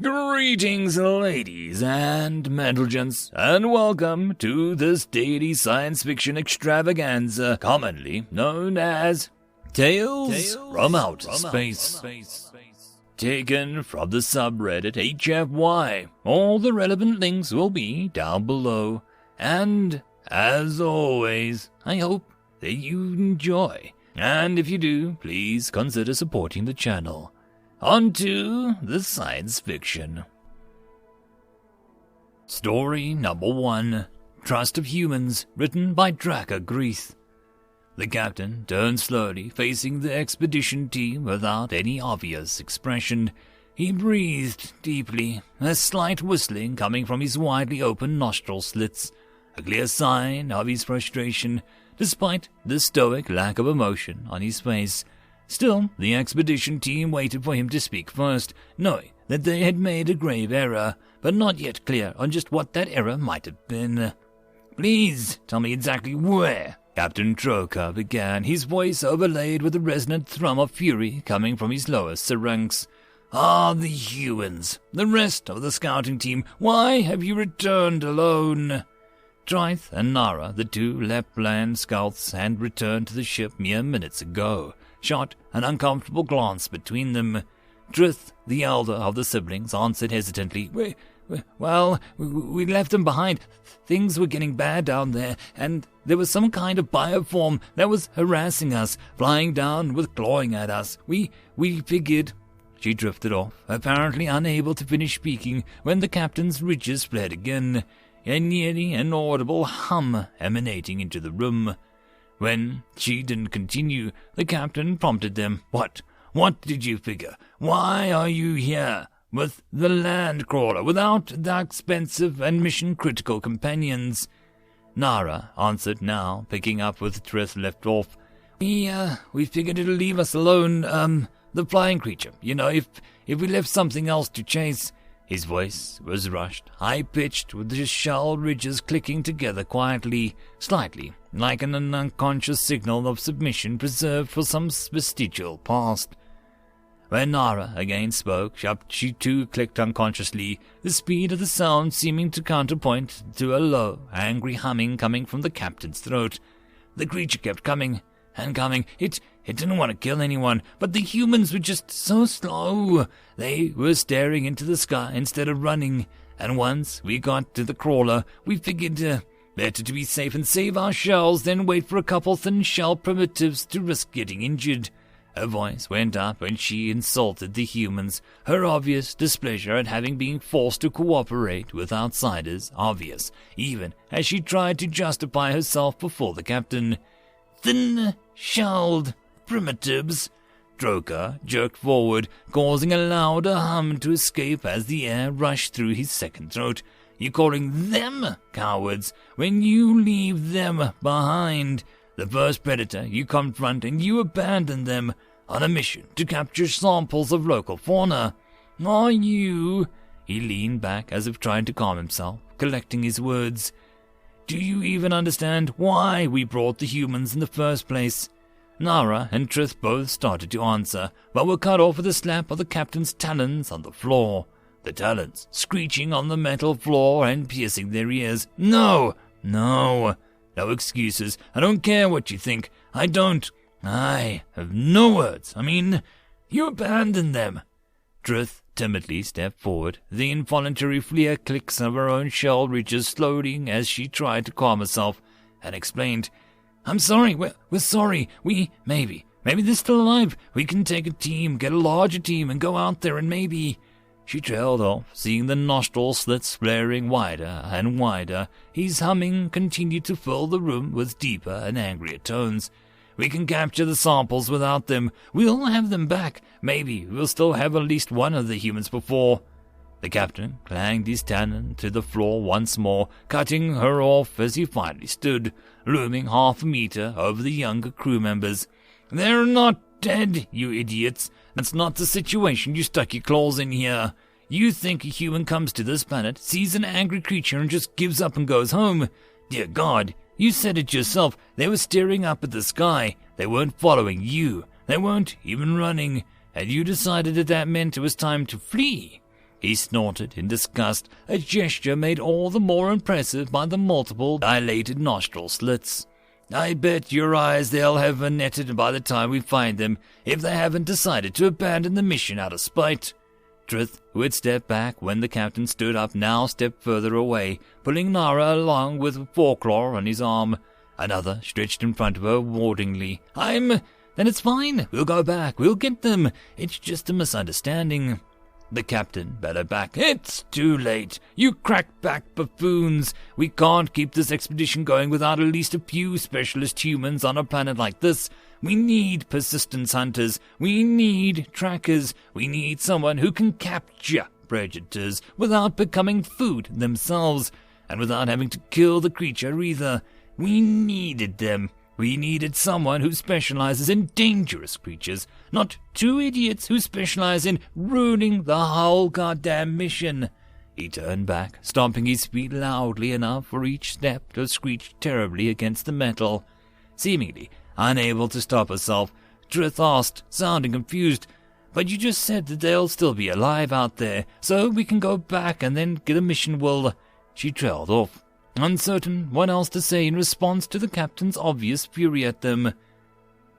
Greetings, ladies and gents, and welcome to this daily science fiction extravaganza, commonly known as Tales from Outer Space. Taken from the subreddit HFY. All the relevant links will be down below. And, as always, I hope that you enjoy. And if you do, please consider supporting the channel. On to the science fiction. Story number 1. Trust of Humans, written by DracheGraethe. The captain turned slowly, facing the expedition team without any obvious expression. He breathed deeply, a slight whistling coming from his widely open nostril slits, a clear sign of his frustration, despite the stoic lack of emotion on his face. Still, the expedition team waited for him to speak first, knowing that they had made a grave error, but not yet clear on just what that error might have been. "Please, tell me exactly where," Captain Troker began, his voice overlaid with a resonant thrum of fury coming from his lowest ranks. "Ah, the humans, the rest of the scouting team, why have you returned alone?" Drachegraethe and Nara, the two Lapland scouts, had returned to the ship mere minutes ago, shot an uncomfortable glance between them. Drachegraethe, the elder of the siblings, answered hesitantly, We left them behind. Things were getting bad down there, and there was some kind of bioform that was harassing us, flying down with clawing at us. We figured..." She drifted off, apparently unable to finish speaking when the captain's ridges flared again, a nearly inaudible hum emanating into the room. When she didn't continue, the captain prompted them. What did you figure? Why are you here with the land crawler without the expensive and mission-critical companions?" Nara answered now, picking up where Drachegraethe left off. We figured it'll leave us alone, the flying creature. You know, if we left something else to chase." His voice was rushed, high-pitched, with the shell ridges clicking together quietly, slightly, like an unconscious signal of submission preserved for some vestigial past. When Nara again spoke, she too clicked unconsciously, the speed of the sound seeming to counterpoint to a low, angry humming coming from the captain's throat. The creature kept coming and coming. It didn't want to kill anyone, but the humans were just so slow. They were staring into the sky instead of running, and once we got to the crawler, we figured better to be safe and save our shells than wait for a couple thin shell primitives to risk getting injured. Her voice went up when she insulted the humans, her obvious displeasure at having been forced to cooperate with outsiders obvious, even as she tried to justify herself before the captain. "Thin-shelled primitives." Troker jerked forward, causing a louder hum to escape as the air rushed through his second throat. "You're calling them cowards when you leave them behind. The first predator you confront and you abandon them on a mission to capture samples of local fauna. Are you..." He leaned back as if trying to calm himself, collecting his words. "Do you even understand why we brought the humans in the first place?" Nara and Drachegraethe both started to answer, but were cut off with a slap of the captain's talons on the floor. The talons screeching on the metal floor and piercing their ears. No excuses. I don't care what you think. I have no words. I mean, you abandoned them." Drachegraethe timidly stepped forward, the involuntary flare clicks of her own shell ridges slowing as she tried to calm herself, and explained, "I'm sorry, we're sorry. Maybe they're still alive. We can take a team, get a larger team, and go out there and maybe..." She trailed off, seeing the nostril slits flaring wider and wider. His humming continued to fill the room with deeper and angrier tones. "We can capture the samples without them. We'll have them back. Maybe we'll still have at least one of the humans before..." The captain clanged his talon to the floor once more, cutting her off as he finally stood, looming half a meter over the younger crew members. "They're not dead, you idiots. That's not the situation you stuck your claws in here. You think a human comes to this planet, sees an angry creature and just gives up and goes home? Dear God, you said it yourself. They were staring up at the sky. They weren't following you. They weren't even running. And you decided that meant it was time to flee. He snorted in disgust, a gesture made all the more impressive by the multiple dilated nostril slits. I bet your eyes they'll have netted by the time we find them, if they haven't decided to abandon the mission out of spite. Draethe, who had stepped back when the captain stood up, now stepped further away, pulling Nara along with Foreclaw on his arm. Another stretched in front of her warningly. Then it's fine. We'll go back. We'll get them. It's just a misunderstanding. The captain bellowed back. It's too late. You crack-back buffoons. We can't keep this expedition going without at least a few specialist humans on a planet like this. We need persistence hunters. We need trackers. We need someone who can capture predators without becoming food themselves, and without having to kill the creature either. We needed them. We needed someone who specializes in dangerous creatures, not two idiots who specialize in ruining the whole goddamn mission. He turned back, stomping his feet loudly enough for each step to screech terribly against the metal. Seemingly unable to stop herself, Draethe asked, sounding confused, But you just said that they'll still be alive out there, so we can go back and then get a mission will... She trailed off, uncertain what else to say in response to the captain's obvious fury at them.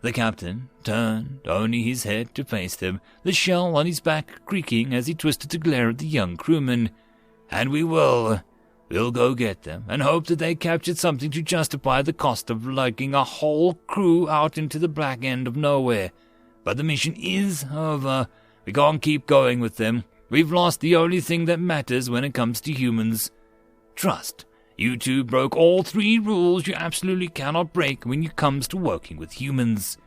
The captain turned only his head to face them, the shell on his back creaking as he twisted to glare at the young crewman. And we'll go get them, and hope that they captured something to justify the cost of lugging a whole crew out into the black end of nowhere. But the mission is over. We can't keep going with them. We've lost the only thing that matters when it comes to humans. Trust. You two broke all 3 rules you absolutely cannot break when it comes to working with humans.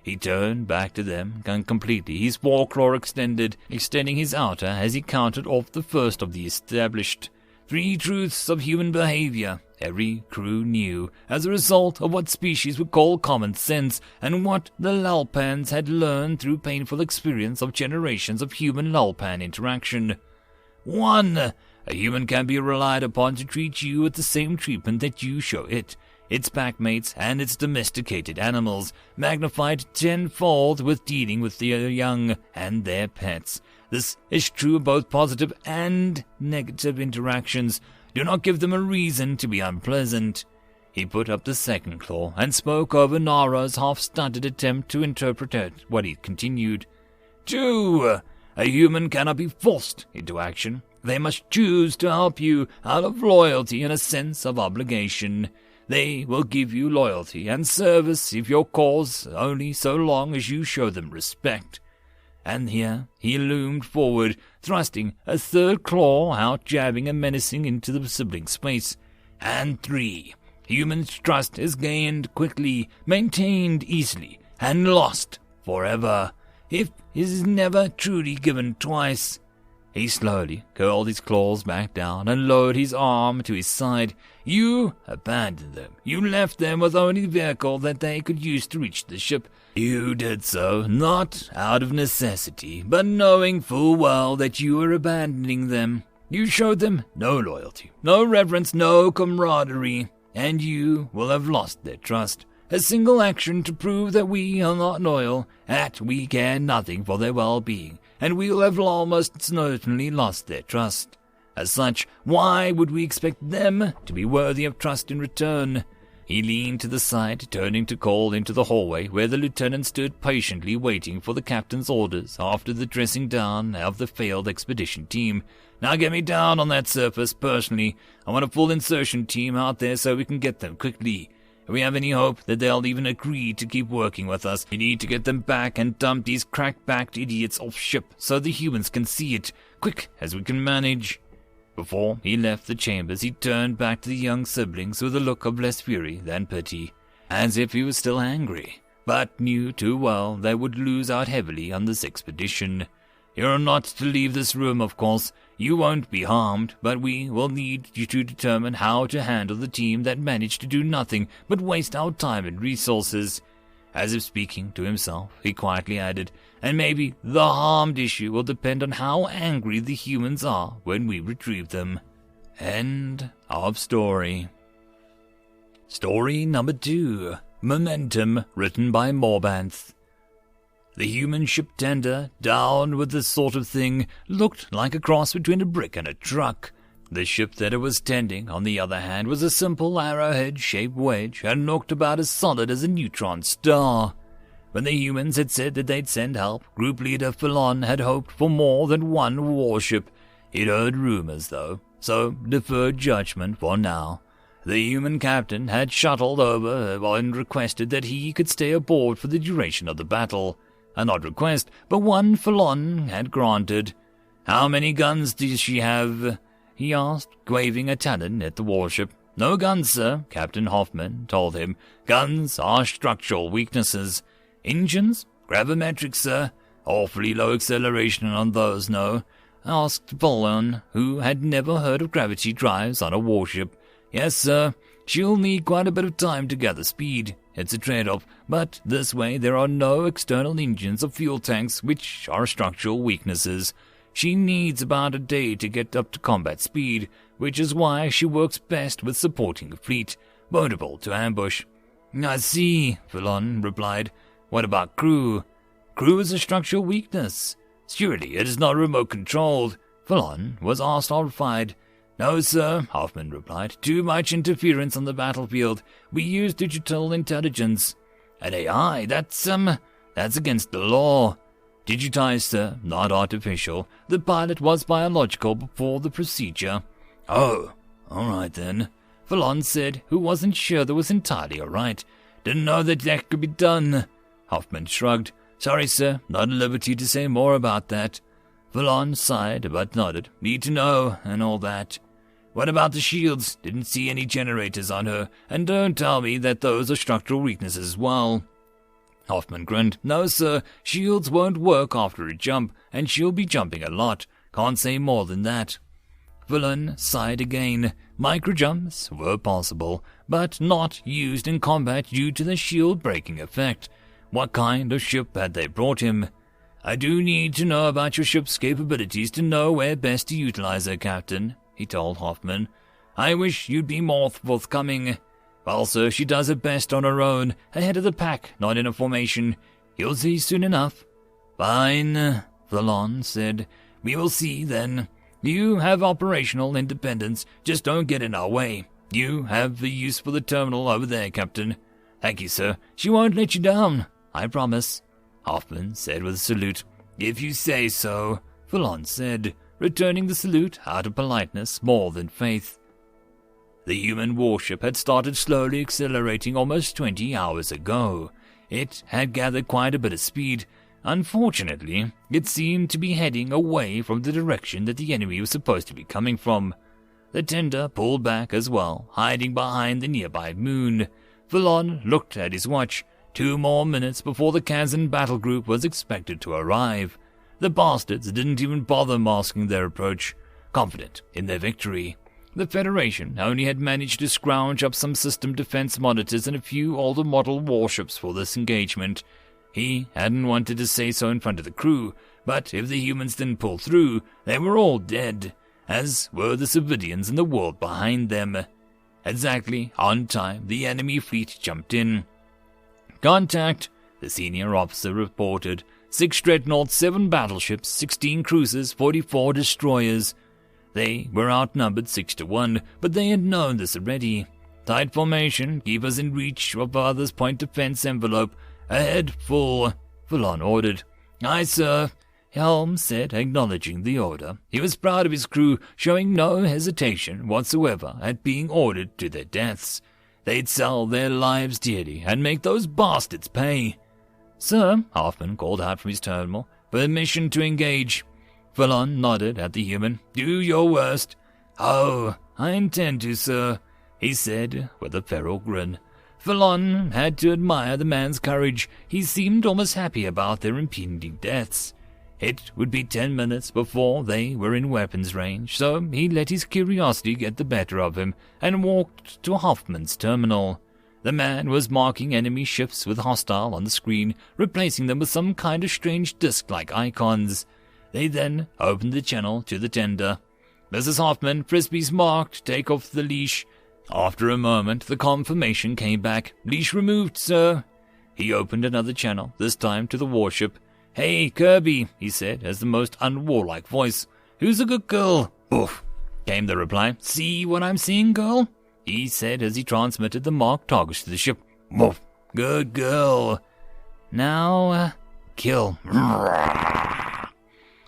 He turned back to them, and completely his foreclaw extending his outer as he counted off the first of the established 3 truths of human behavior. Every crew knew, as a result of what species would call common sense, and what the Lulpans had learned through painful experience of generations of human-Lulpan interaction. 1. A human can be relied upon to treat you with the same treatment that you show it, its packmates, and its domesticated animals, magnified tenfold with dealing with the young and their pets. This is true of both positive and negative interactions. Do not give them a reason to be unpleasant. He put up the second claw and spoke over Nara's half-stunted attempt to interpret what he continued. 2. A human cannot be forced into action. They must choose to help you out of loyalty and a sense of obligation. They will give you loyalty and service if your cause only so long as you show them respect. And here he loomed forward, thrusting a third claw out, jabbing and menacing into the sibling space. And 3. Human trust is gained quickly, maintained easily, and lost forever, if it is never truly given twice. He slowly curled his claws back down and lowered his arm to his side. You abandoned them. You left them with only the vehicle that they could use to reach the ship. You did so, not out of necessity, but knowing full well that you were abandoning them. You showed them no loyalty, no reverence, no camaraderie, and you will have lost their trust. A single action to prove that we are not loyal, that we care nothing for their well-being, and we will have almost certainly lost their trust. As such, why would we expect them to be worthy of trust in return? He leaned to the side, turning to call into the hallway where the lieutenant stood patiently waiting for the captain's orders after the dressing down of the failed expedition team. Now get me down on that surface personally. I want a full insertion team out there so we can get them quickly. If we have any hope that they'll even agree to keep working with us, we need to get them back and dump these crack-backed idiots off ship so the humans can see it, quick as we can manage. Before he left the chambers, he turned back to the young siblings with a look of less fury than pity, as if he was still angry, but knew too well they would lose out heavily on this expedition. You're not to leave this room, of course. You won't be harmed, but we will need you to determine how to handle the team that managed to do nothing but waste our time and resources. As if speaking to himself, he quietly added, and maybe the harmed issue will depend on how angry the humans are when we retrieve them. End of story. Story number 2, Momentum, written by Morbanth. The human ship tender, down with this sort of thing, looked like a cross between a brick and a truck. The ship that it was tending, on the other hand, was a simple arrowhead-shaped wedge and looked about as solid as a neutron star. When the humans had said that they'd send help, Group Leader Phelon had hoped for more than one warship. He'd heard rumors, though, so deferred judgment for now. The human captain had shuttled over and requested that he could stay aboard for the duration of the battle. An odd request, but one Phelon had granted. "How many guns does she have?" he asked, waving a talon at the warship. "No guns, sir," Captain Hoffman told him. "Guns are structural weaknesses." "Engines?" "Gravimetric, sir. Awfully low acceleration on those, no?" asked Phelon, who had never heard of gravity drives on a warship. "Yes, sir. She'll need quite a bit of time to gather speed. It's a trade-off, but this way there are no external engines or fuel tanks, which are structural weaknesses. She needs about a day to get up to combat speed, which is why she works best with supporting a fleet, vulnerable to ambush." "I see," Phelon replied. "What about crew?" "Crew is a structural weakness." "Surely it is not remote-controlled?" Phelon was asked, horrified. "No, sir," Hoffman replied. "Too much interference on the battlefield. We use digital intelligence." "An AI? That's against the law." "Digitized, sir, not artificial. The pilot was biological before the procedure." "Oh, all right then," Phelon said, who wasn't sure that was entirely all right. "Didn't know that could be done." Hoffman shrugged. "Sorry, sir, not at liberty to say more about that." Phelon sighed but nodded. "Need to know, and all that." "What about the shields? Didn't see any generators on her, and don't tell me that those are structural weaknesses as well." Hoffman grinned. "No, sir, shields won't work after a jump, and she'll be jumping a lot. Can't say more than that." Phelon sighed again. Microjumps were possible, but not used in combat due to the shield-breaking effect. What kind of ship had they brought him? "I do need to know about your ship's capabilities to know where best to utilize her, Captain," he told Hoffman. "I wish you'd be more forthcoming." "Well, sir, she does her best on her own, ahead of the pack, not in a formation. You'll see soon enough." "Fine," Phelon said. "We will see, then. You have operational independence, just don't get in our way. You have the use for the terminal over there, Captain." "Thank you, sir. She won't let you down, I promise," Hoffman said with a salute. "If you say so," Phelon said, returning the salute out of politeness more than faith. The human warship had started slowly accelerating almost 20 hours ago. It had gathered quite a bit of speed. Unfortunately, it seemed to be heading away from the direction that the enemy was supposed to be coming from. The tender pulled back as well, hiding behind the nearby moon. Phelon looked at his watch. 2 more minutes before the Kazan battle group was expected to arrive. The bastards didn't even bother masking their approach, confident in their victory. The Federation only had managed to scrounge up some system defense monitors and a few older model warships for this engagement. He hadn't wanted to say so in front of the crew, but if the humans didn't pull through, they were all dead, as were the civilians in the world behind them. Exactly on time, the enemy fleet jumped in. "Contact," the senior officer reported. 6 dreadnoughts, 7 battleships, 16 cruisers, 44 destroyers. They were outnumbered 6 to 1, but they had known this already. "Tight formation, keep us in reach of others' point defense envelope. Ahead full," Phelon ordered. "Aye, sir," Helm said, acknowledging the order. He was proud of his crew, showing no hesitation whatsoever at being ordered to their deaths. They'd sell their lives dearly and make those bastards pay. "Sir," Hoffman called out from his terminal, "permission to engage." Phelon nodded at the human. "Do your worst." "Oh, I intend to, sir," he said with a feral grin. Phelon had to admire the man's courage. He seemed almost happy about their impending deaths. It would be 10 minutes before they were in weapons range, so he let his curiosity get the better of him and walked to Hoffman's terminal. The man was marking enemy ships with hostile on the screen, replacing them with some kind of strange disc-like icons. They then opened the channel to the tender. "This is Hoffman. Frisbee's marked. Take off the leash." After a moment, the confirmation came back. "Leash removed, sir." He opened another channel, this time to the warship. "Hey, Kirby," he said, as the most unwarlike voice. "Who's a good girl?" "Oof," came the reply. "See what I'm seeing, girl?" he said as he transmitted the marked targets to the ship. "Oof, good girl. Now, kill."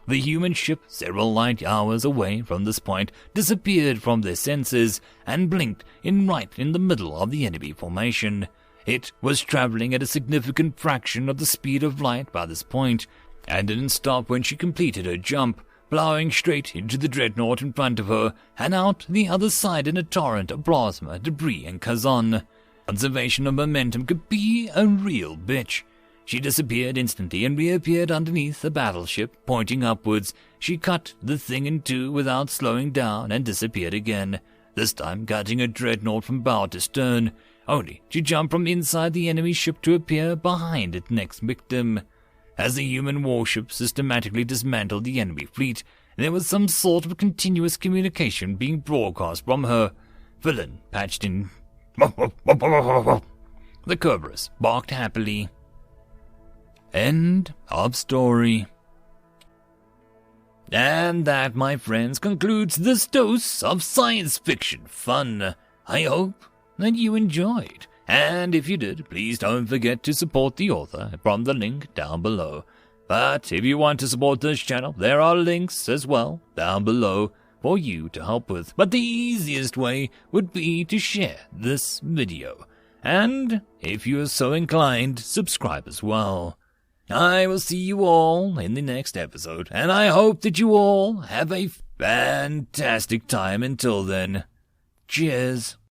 The human ship, several light hours away from this point, disappeared from their sensors and blinked right in the middle of the enemy formation. It was traveling at a significant fraction of the speed of light by this point, and didn't stop when she completed her jump, plowing straight into the dreadnought in front of her and out the other side in a torrent of plasma, debris, and Kazan. Conservation of momentum could be a real bitch. She disappeared instantly and reappeared underneath the battleship, pointing upwards. She cut the thing in two without slowing down and disappeared again, this time cutting a dreadnought from bow to stern, only to jump from inside the enemy ship to appear behind its next victim. As the human warship systematically dismantled the enemy fleet, there was some sort of continuous communication being broadcast from her. Villain patched in. The Kerberos barked happily. End of story. And that, my friends, concludes this dose of science fiction fun. I hope that you enjoyed. And if you did, please don't forget to support the author from the link down below. But if you want to support this channel, there are links as well down below for you to help with. But the easiest way would be to share this video. And if you are so inclined, subscribe as well. I will see you all in the next episode, and I hope that you all have a fantastic time until then. Cheers.